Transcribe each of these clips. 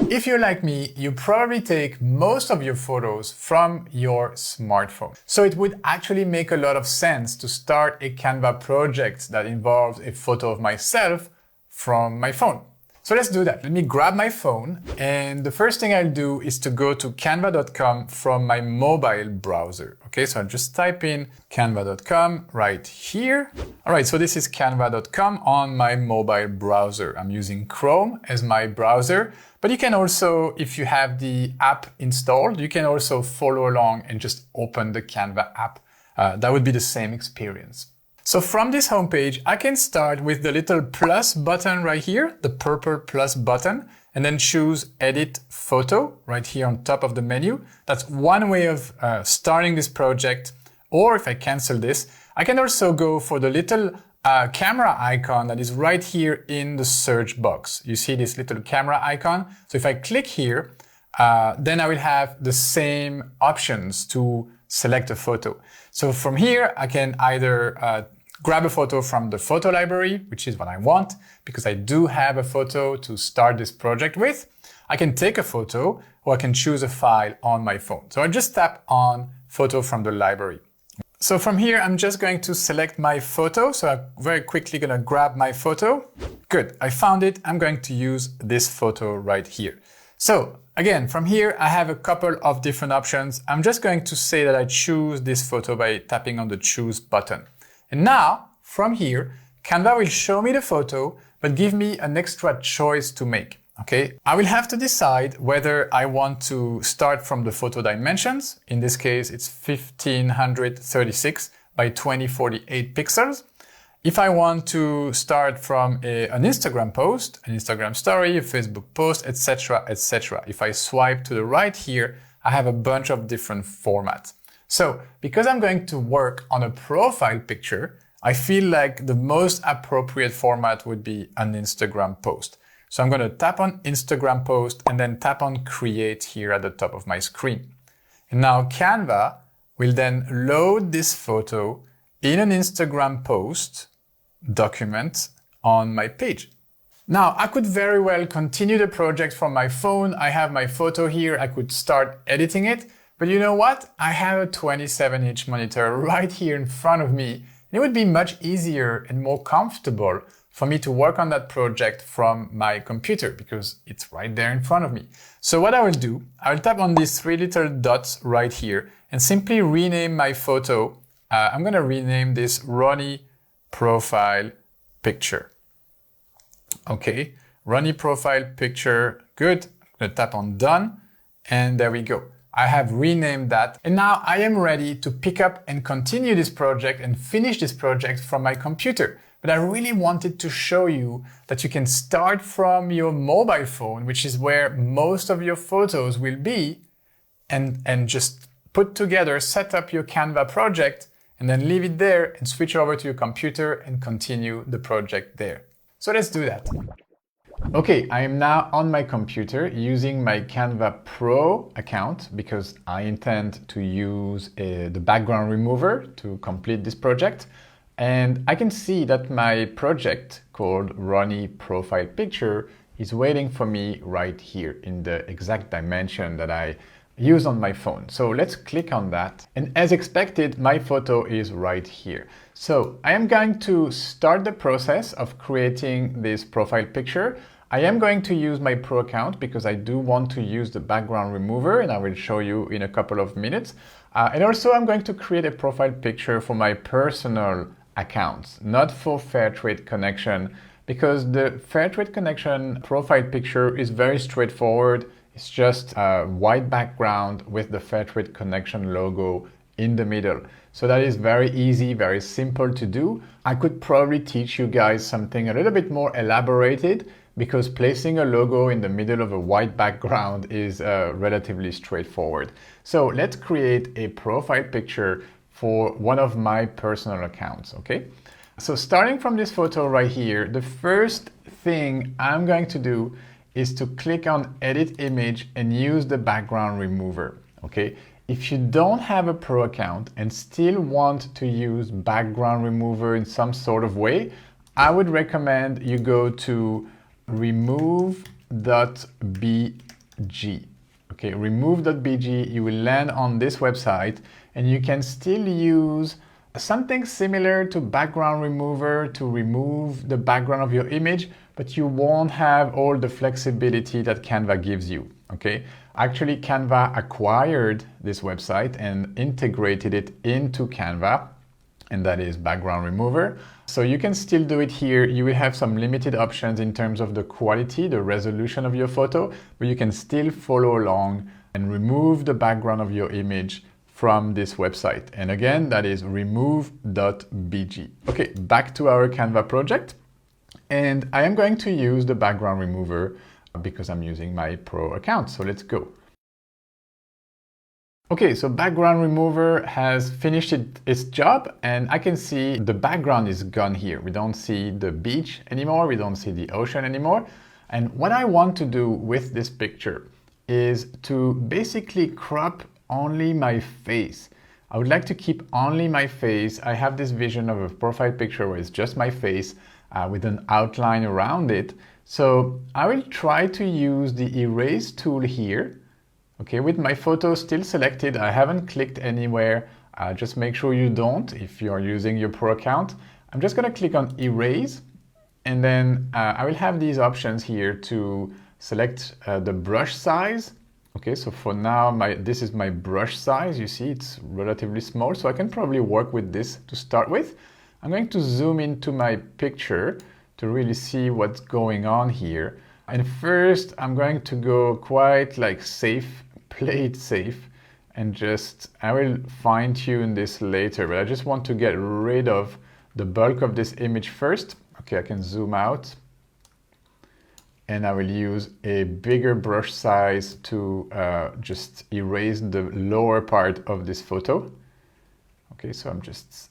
If you're like me, you probably take most of your photos from your smartphone. So it would actually make a lot of sense to start a Canva project that involves a photo of myself from my phone. So let's do that. Let me grab my phone, and the first thing I'll do is to go to canva.com from my mobile browser. Okay, so I'll just type in canva.com right here. All right, so this is canva.com on my mobile browser. I'm using Chrome as my browser, but you can also, if you have the app installed, you can also follow along and just open the Canva app. That would be the same experience. So from this homepage, I can start with the little plus button right here, the purple plus button, and then choose Edit Photo right here on top of the menu. That's one way of starting this project. Or if I cancel this, I can also go for the little camera icon that is right here in the search box. You see this little camera icon? So if I click here, then I will have the same options to select a photo. So from here, I can either grab a photo from the photo library, which is what I want, because I do have a photo to start this project with. I can take a photo, or I can choose a file on my phone. So I just tap on Photo from the library. So from here, I'm just going to select my photo. So I'm very quickly going to grab my photo. Good, I found it. I'm going to use this photo right here. So again, from here, I have a couple of different options. I'm just going to say that I choose this photo by tapping on the Choose button. And now, from here, Canva will show me the photo, but give me an extra choice to make. Okay, I will have to decide whether I want to start from the photo dimensions. In this case, it's 1536 by 2048 pixels. If I want to start from an Instagram post, an Instagram story, a Facebook post, etc., etc. If I swipe to the right here, I have a bunch of different formats. So because I'm going to work on a profile picture, I feel like the most appropriate format would be an Instagram post. So I'm going to tap on Instagram post and then tap on Create here at the top of my screen. And now Canva will then load this photo in an Instagram post document on my page. Now, I could very well continue the project from my phone. I have my photo here. I could start editing it. But you know what? I have a 27-inch monitor right here in front of me. And it would be much easier and more comfortable for me to work on that project from my computer because it's right there in front of me. So what I will do, I will tap on these three little dots right here and simply rename my photo. I'm going to rename this Ronnie Profile Picture. Okay, Ronnie Profile Picture, good. I'm going to tap on Done, and there we go. I have renamed that, and now I am ready to pick up and continue this project and finish this project from my computer. But I really wanted to show you that you can start from your mobile phone, which is where most of your photos will be, and just put together, set up your Canva project, and then leave it there and switch over to your computer and continue the project there. So let's do that. Okay, I am now on my computer using my Canva Pro account because I intend to use the background remover to complete this project. And I can see that my project called Ronnie Profile Picture is waiting for me right here in the exact dimension that I use on my phone. So let's click on that. And as expected, my photo is right here. So I am going to start the process of creating this profile picture. I am going to use my Pro account because I do want to use the background remover, and I will show you in a couple of minutes. And also I'm going to create a profile picture for my personal accounts, not for Fairtrade Connection, because the Fairtrade Connection profile picture is very straightforward. It's just a white background with the Fairtrade Connection logo in the middle. So that is very easy, very simple to do. I could probably teach you guys something a little bit more elaborated because placing a logo in the middle of a white background is relatively straightforward. So let's create a profile picture for one of my personal accounts, okay? So starting from this photo right here, the first thing I'm going to do is to click on Edit Image and use the background remover, okay? If you don't have a Pro account and still want to use background remover in some sort of way, I would recommend you go to remove.bg. Okay, remove.bg, you will land on this website and you can still use something similar to background remover to remove the background of your image, but you won't have all the flexibility that Canva gives you, okay? Actually, Canva acquired this website and integrated it into Canva, and that is background remover. So you can still do it here. You will have some limited options in terms of the quality, the resolution of your photo, but you can still follow along and remove the background of your image from this website. And again, that is remove.bg. Okay, back to our Canva project. And I am going to use the background remover because I'm using my pro account. So let's go. Okay, so background remover has finished its job, and I can see the background is gone here. We don't see the beach anymore. We don't see the ocean anymore. And what I want to do with this picture is to basically crop only my face. I would like to keep only my face. I have this vision of a profile picture where it's just my face with an outline around it. So I will try to use the erase tool here. Okay, with my photo still selected, I haven't clicked anywhere. Just make sure you don't if you're using your pro account. I'm just gonna click on erase, and then I will have these options here to select the brush size. Okay, so for now, this is my brush size. You see, it's relatively small, so I can probably work with this to start with. I'm going to zoom into my picture to really see what's going on here. And first, I'm going to go quite like safe, play it safe, and I will fine tune this later, but I just want to get rid of the bulk of this image first. Okay, I can zoom out. And I will use a bigger brush size to just erase the lower part of this photo. Okay, so I'm just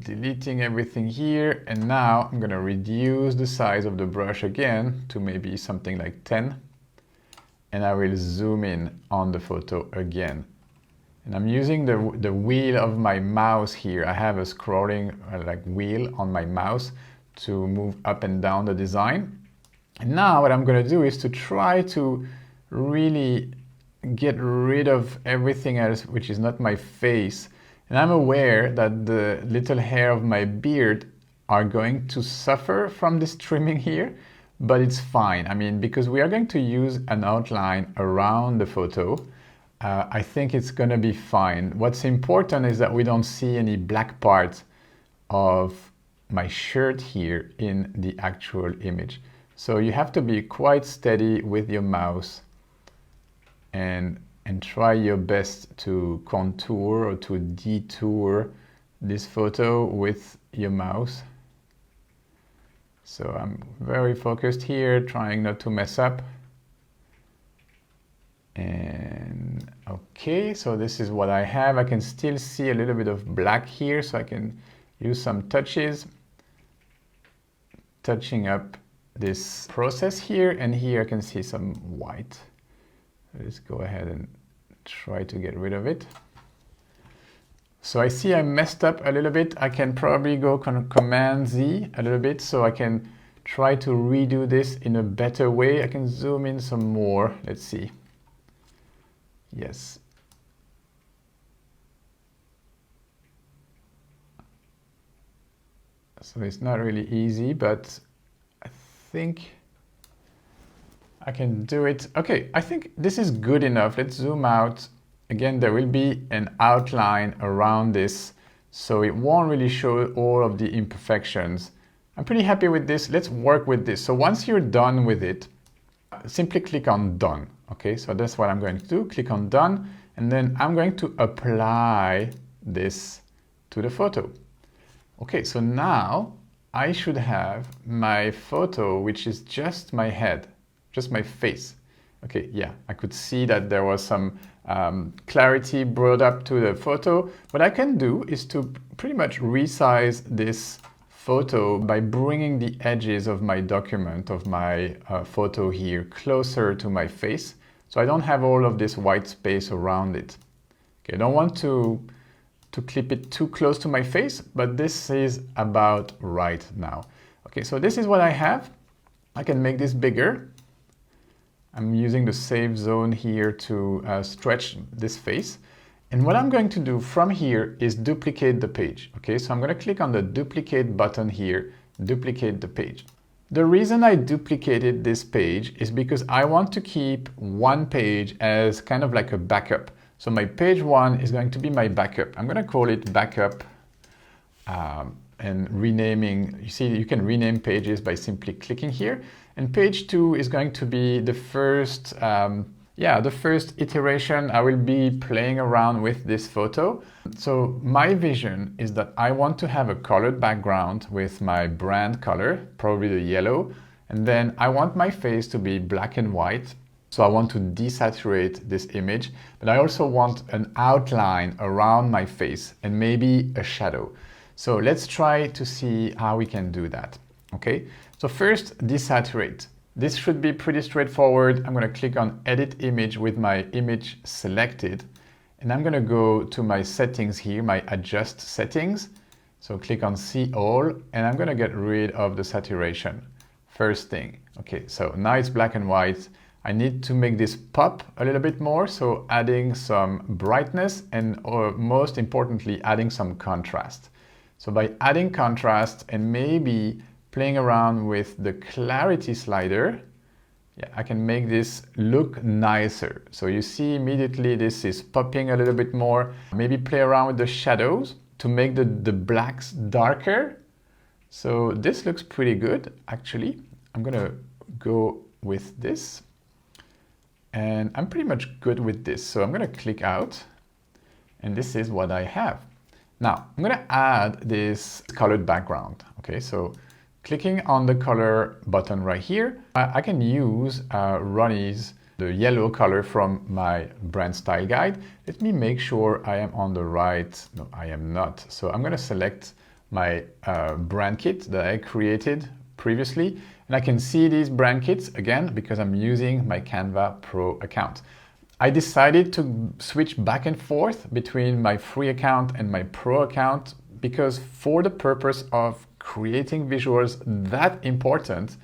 deleting everything here, and now I'm gonna reduce the size of the brush again to maybe something like 10, and I will zoom in on the photo again. And I'm using the wheel of my mouse here. I have a scrolling like wheel on my mouse to move up and down the design. And now what I'm going to do is to try to really get rid of everything else which is not my face. And I'm aware that the little hair of my beard are going to suffer from this trimming here, but it's fine. I mean, because we are going to use an outline around the photo, I think it's going to be fine. What's important is that we don't see any black parts of my shirt here in the actual image. So you have to be quite steady with your mouse and try your best to contour or to detour this photo with your mouse. So I'm very focused here, trying not to mess up. And okay, so this is what I have. I can still see a little bit of black here, so I can use some touches, touching up this process here, and here I can see some white. Let's go ahead and try to get rid of it. So I see I messed up a little bit. I can probably go Command Z a little bit so I can try to redo this in a better way. I can zoom in some more. Let's see. Yes. So it's not really easy, but I think I can do it. Okay, I think this is good enough. Let's zoom out. Again, there will be an outline around this, so it won't really show all of the imperfections. I'm pretty happy with this. Let's work with this. So once you're done with it, simply click on Done. Okay, so that's what I'm going to do. Click on Done, and then I'm going to apply this to the photo. Okay, so now I should have my photo, which is just my head, just my face. Okay, yeah, I could see that there was some clarity brought up to the photo. What I can do is to pretty much resize this photo by bringing the edges of my document, of my photo here, closer to my face. So I don't have all of this white space around it. Okay, I don't want to clip it too close to my face, but this is about right now. Okay, so this is what I have. I can make this bigger. I'm using the safe zone here to stretch this face. And what I'm going to do from here is duplicate the page. Okay, so I'm going to click on the duplicate button here, duplicate the page. The reason I duplicated this page is because I want to keep one page as kind of like a backup. So my page 1 is going to be my backup. I'm going to call it backup and renaming. You see, you can rename pages by simply clicking here. And page 2 is going to be the first, the first iteration. I will be playing around with this photo. So my vision is that I want to have a colored background with my brand color, probably the yellow. And then I want my face to be black and white. So I want to desaturate this image, but I also want an outline around my face and maybe a shadow. So let's try to see how we can do that. Okay, so first, desaturate. This should be pretty straightforward. I'm going to click on Edit Image with my image selected, and I'm going to go to my settings here, my Adjust Settings. So click on See All, and I'm going to get rid of the saturation. First thing. Okay, so now it's black and white. I need to make this pop a little bit more, so adding some brightness and most importantly, adding some contrast. So by adding contrast and maybe playing around with the clarity slider, I can make this look nicer. So you see immediately this is popping a little bit more. Maybe play around with the shadows to make the blacks darker. So this looks pretty good, actually. I'm gonna go with this. And I'm pretty much good with this. So I'm gonna click out, and this is what I have. Now, I'm gonna add this colored background. Okay, so clicking on the color button right here, I can use Ronnie's, the yellow color from my brand style guide. Let me make sure I am on the right, no, I am not. So I'm gonna select my brand kit that I created previously. And I can see these brand kits again because I'm using my CANVA Pro account. I decided to switch back and forth between my free account and my Pro account because for the purpose of creating visuals that important,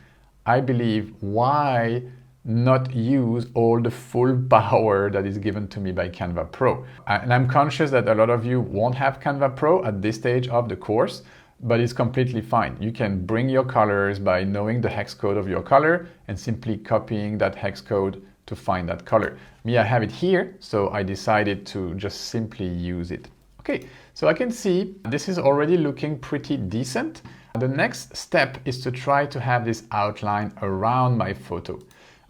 I believe why not use all the full power that is given to me by CANVA Pro. And I'm conscious that a lot of you won't have CANVA Pro at this stage of the course, but it's completely fine. You can bring your colors by knowing the hex code of your color and simply copying that hex code to find that color. Me, I have it here, so I decided to just simply use it. Okay, so I can see this is already looking pretty decent. The next step is to try to have this outline around my photo.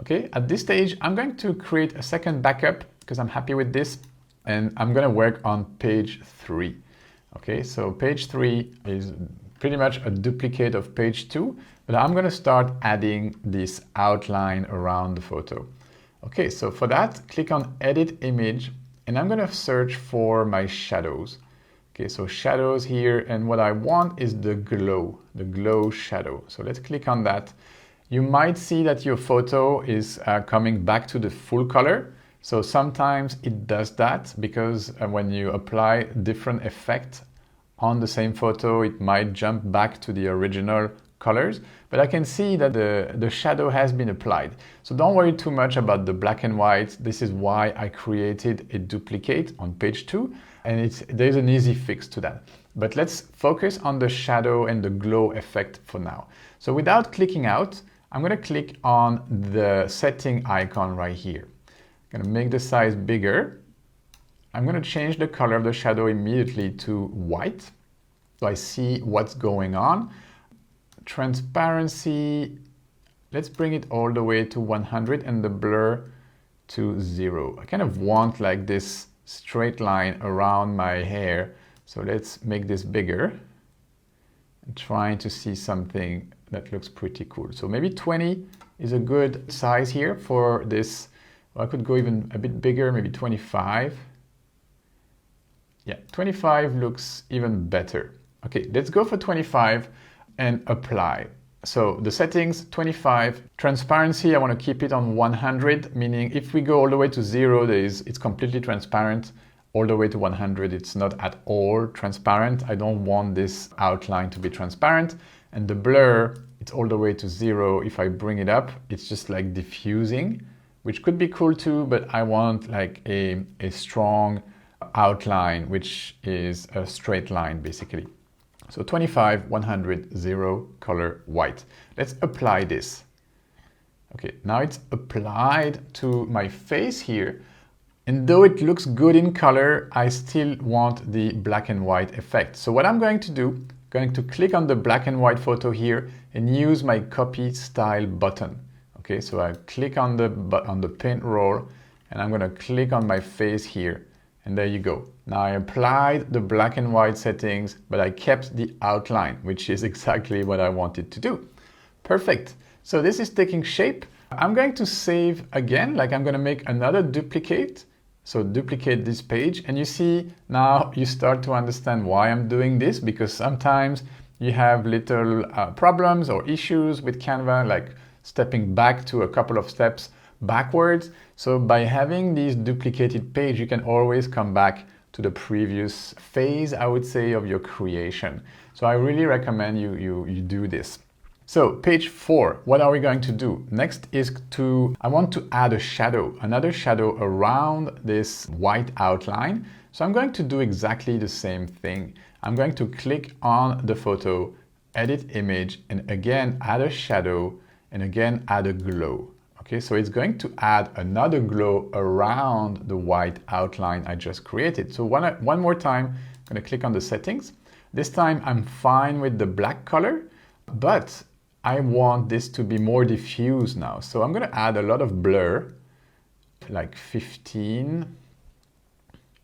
Okay, at this stage, I'm going to create a second backup because I'm happy with this, and I'm gonna work on page 3. Okay, so page 3 is pretty much a duplicate of page 2, but I'm going to start adding this outline around the photo. Okay, so for that, click on Edit Image, and I'm going to search for my shadows. Okay, so shadows here, and what I want is the glow shadow. So let's click on that. You might see that your photo is coming back to the full color. So sometimes it does that because when you apply different effects on the same photo, it might jump back to the original colors. But I can see that the shadow has been applied. So don't worry too much about the black and white. This is why I created a duplicate on page 2. And there's an easy fix to that. But let's focus on the shadow and the glow effect for now. So without clicking out, I'm going to click on the setting icon right here. I'm going to make the size bigger. I'm going to change the color of the shadow immediately to white, so I see what's going on. Transparency, let's bring it all the way to 100 and the blur to 0. I kind of want like this straight line around my hair, so let's make this bigger. I'm trying to see something that looks pretty cool. So maybe 20 is a good size here for this. Well, I could go even a bit bigger, maybe 25. Yeah, 25 looks even better. Okay, let's go for 25 and apply. So the settings, 25. Transparency, I want to keep it on 100, meaning if we go all the way to 0, it's completely transparent. All the way to 100, it's not at all transparent. I don't want this outline to be transparent. And the blur it's all the way to 0. If I bring it up, it's just like diffusing, which could be cool too, but I want like a strong outline, which is a straight line basically. So 25, 100, 0, color white. Let's apply this. Okay, now it's applied to my face here. And though it looks good in color, I still want the black and white effect. So what I'm going to do, I'm going to click on the black and white photo here and use my copy style button. Okay, so I click on the paint roll and I'm going to click on my face here. And there you go. Now I applied the black and white settings, but I kept the outline, which is exactly what I wanted to do. Perfect. So this is taking shape. I'm going to save again, like I'm going to make another duplicate. So duplicate this page, and you see now you start to understand why I'm doing this, because sometimes you have little problems or issues with Canva, like stepping back to a couple of steps backwards. So by having these duplicated page, you can always come back to the previous phase, I would say, of your creation. So I really recommend you do this. So page 4, what are we going to do? Next is I want to add a shadow, another shadow around this white outline. So I'm going to do exactly the same thing. I'm going to click on the photo, edit image, and again add a shadow, and again add a glow. Okay, so it's going to add another glow around the white outline I just created. So one more time, I'm going to click on the settings. This time I'm fine with the black color, but I want this to be more diffuse now. So I'm going to add a lot of blur, like 15.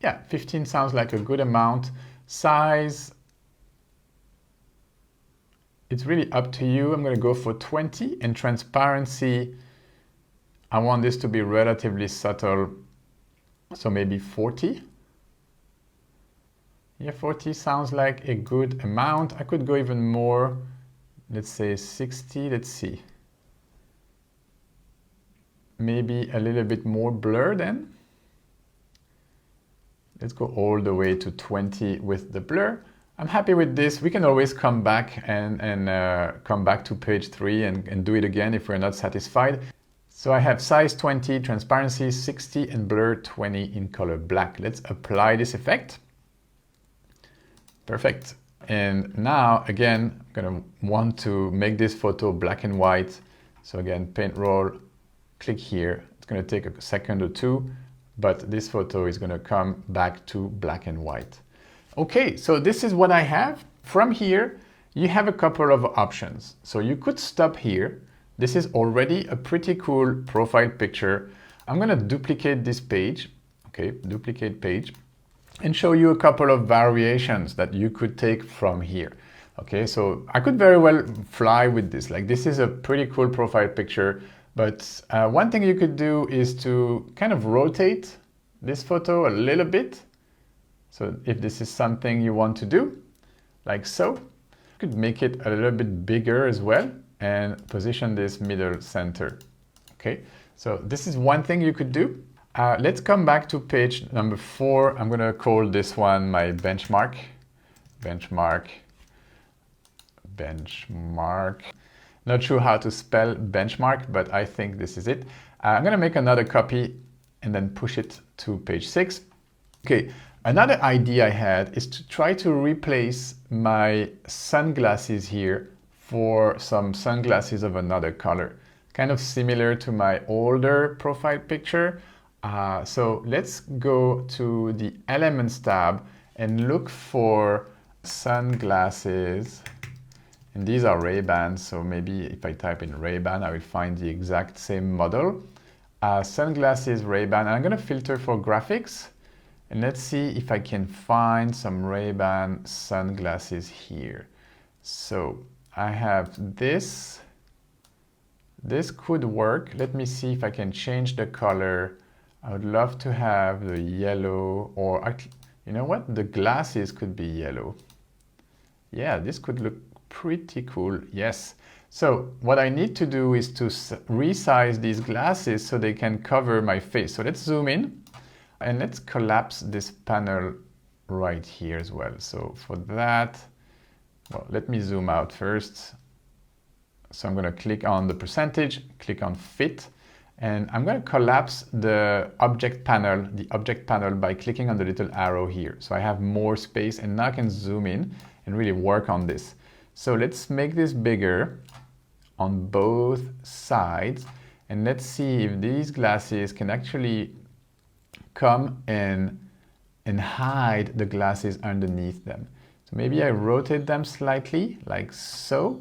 Yeah, 15 sounds like a good amount. Size, it's really up to you. I'm going to go for 20, and transparency, I want this to be relatively subtle, so maybe 40. Yeah, 40 sounds like a good amount. I could go even more. Let's say 60, let's see. Maybe a little bit more blur then. Let's go all the way to 20 with the blur. I'm happy with this. We can always come back and come back to page 3 and do it again if we're not satisfied. So I have size 20, transparency 60, and blur 20 in color black. Let's apply this effect. Perfect. And now, again, I'm going to want to make this photo black and white. So again, paint roll, click here. It's going to take a second or two, but this photo is going to come back to black and white. Okay, so this is what I have. From here, you have a couple of options. So you could stop here. This is already a pretty cool profile picture. I'm going to duplicate this page. Okay, duplicate page. And show you a couple of variations that you could take from here. Okay, so I could very well fly with this. Like, this is a pretty cool profile picture, but one thing you could do is to kind of rotate this photo a little bit. So if this is something you want to do, like so, you could make it a little bit bigger as well and position this middle center. Okay, so this is one thing you could do. Let's come back to page number 4. I'm going to call this one my benchmark. Benchmark. Not sure how to spell benchmark, but I think this is it. I'm going to make another copy and then push it to page 6. Okay, another idea I had is to try to replace my sunglasses here for some sunglasses of another color, kind of similar to my older profile picture. So let's go to the Elements tab and look for sunglasses. And these are Ray-Bans, so maybe if I type in Ray-Ban, I will find the exact same model. Sunglasses Ray-Ban, and I'm going to filter for graphics. And let's see if I can find some Ray-Ban sunglasses here. So I have this. This could work. Let me see if I can change the color. I would love to have the yellow, or you know what? The glasses could be yellow. Yeah, this could look pretty cool. Yes. So what I need to do is to resize these glasses so they can cover my face. So let's zoom in and let's collapse this panel right here as well. So for that, well, let me zoom out first. So I'm going to click on the percentage, click on fit, and I'm going to collapse the object panel by clicking on the little arrow here. So I have more space, and now I can zoom in and really work on this. So let's make this bigger on both sides, and let's see if these glasses can actually come and hide the glasses underneath them. So maybe I rotate them slightly, like so.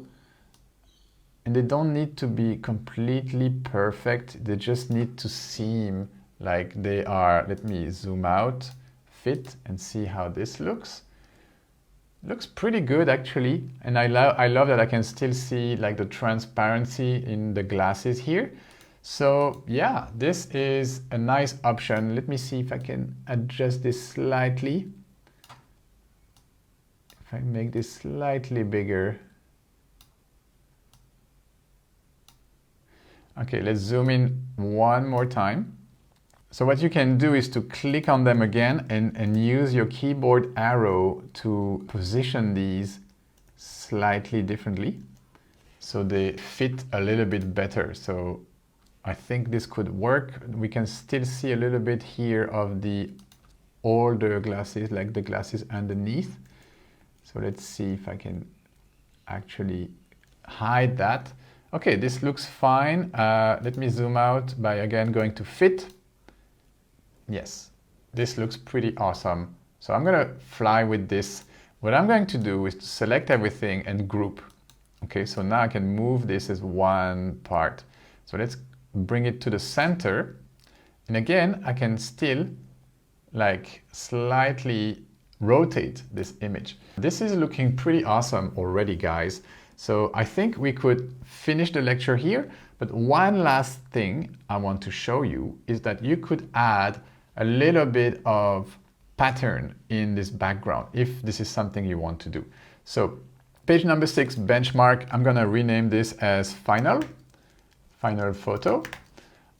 And they don't need to be completely perfect. They just need to seem like they are. Let me zoom out, fit, and see how this looks. Looks pretty good actually. And I love that I can still see like the transparency in the glasses here. So yeah, this is a nice option. Let me see if I can adjust this slightly. If I make this slightly bigger. Okay, let's zoom in one more time. So what you can do is to click on them again and use your keyboard arrow to position these slightly differently so they fit a little bit better. So I think this could work. We can still see a little bit here of the older glasses, like the glasses underneath. So let's see if I can actually hide that. Okay, this looks fine. Let me zoom out by again going to fit. Yes, this looks pretty awesome. So I'm gonna fly with this. What I'm going to do is to select everything and group. Okay, so now I can move this as one part. So let's bring it to the center. And again, I can still like slightly rotate this image. This is looking pretty awesome already, guys. So I think we could finish the lecture here, but one last thing I want to show you is that you could add a little bit of pattern in this background if this is something you want to do. So page number 6, benchmark, I'm gonna rename this as final photo,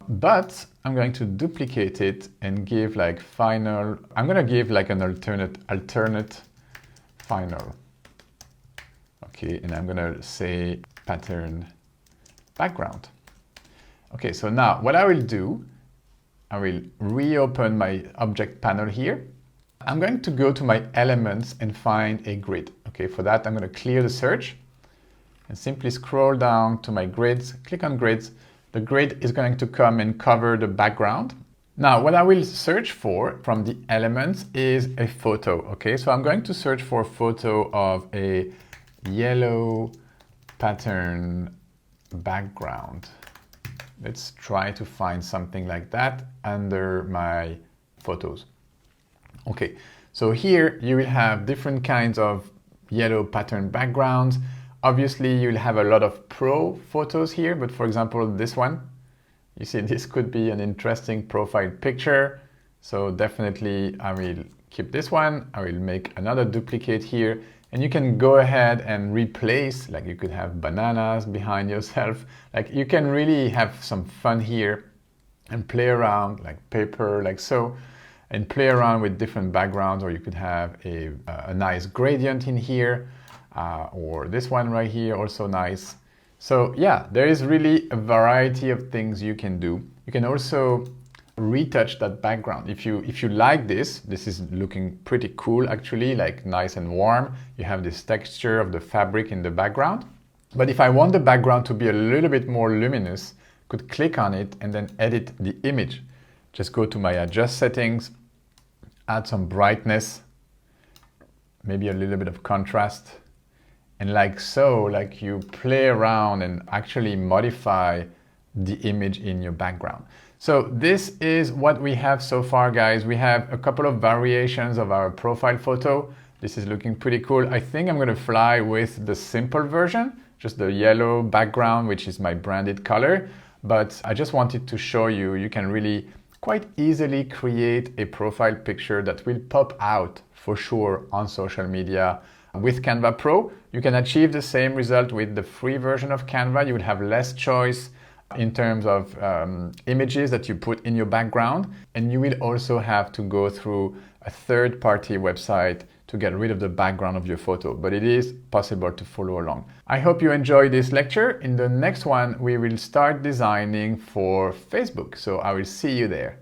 but I'm going to duplicate it and give like final, I'm gonna give like an alternate final. Okay, and I'm gonna say pattern background. Okay, so now what I will do, I will reopen my object panel here. I'm going to go to my elements and find a grid. Okay, for that I'm going to clear the search and simply scroll down to my grids, click on grids. The grid is going to come and cover the background. Now what I will search for from the elements is a photo. Okay, so I'm going to search for a photo of a yellow pattern background. Let's try to find something like that under my photos. Okay, so here you will have different kinds of yellow pattern backgrounds. Obviously you'll have a lot of pro photos here, but for example this one, you see this could be an interesting profile picture. So definitely I will keep this one. I will make another duplicate here. And you can go ahead and replace, like you could have bananas behind yourself. Like you can really have some fun here and play around like paper, like so, and play around with different backgrounds, or you could have a nice gradient in here, or this one right here, also nice. So yeah, there is really a variety of things you can do. You can also retouch that background. If you like this is looking pretty cool actually, like nice and warm. You have this texture of the fabric in the background. But if I want the background to be a little bit more luminous, I could click on it and then edit the image. Just go to my adjust settings, add some brightness, maybe a little bit of contrast. And like so, like you play around and actually modify the image in your background. So this is what we have so far, guys. We have a couple of variations of our profile photo. This is looking pretty cool. I think I'm going to fly with the simple version, just the yellow background, which is my branded color. But I just wanted to show you, you can really quite easily create a profile picture that will pop out for sure on social media. With Canva Pro, you can achieve the same result with the free version of Canva. You would have less choice in terms of images that you put in your background, and you will also have to go through a third-party website to get rid of the background of your photo, but it is possible to follow along. I hope you enjoyed this lecture. In the next one, we will start designing for Facebook. So I will see you there.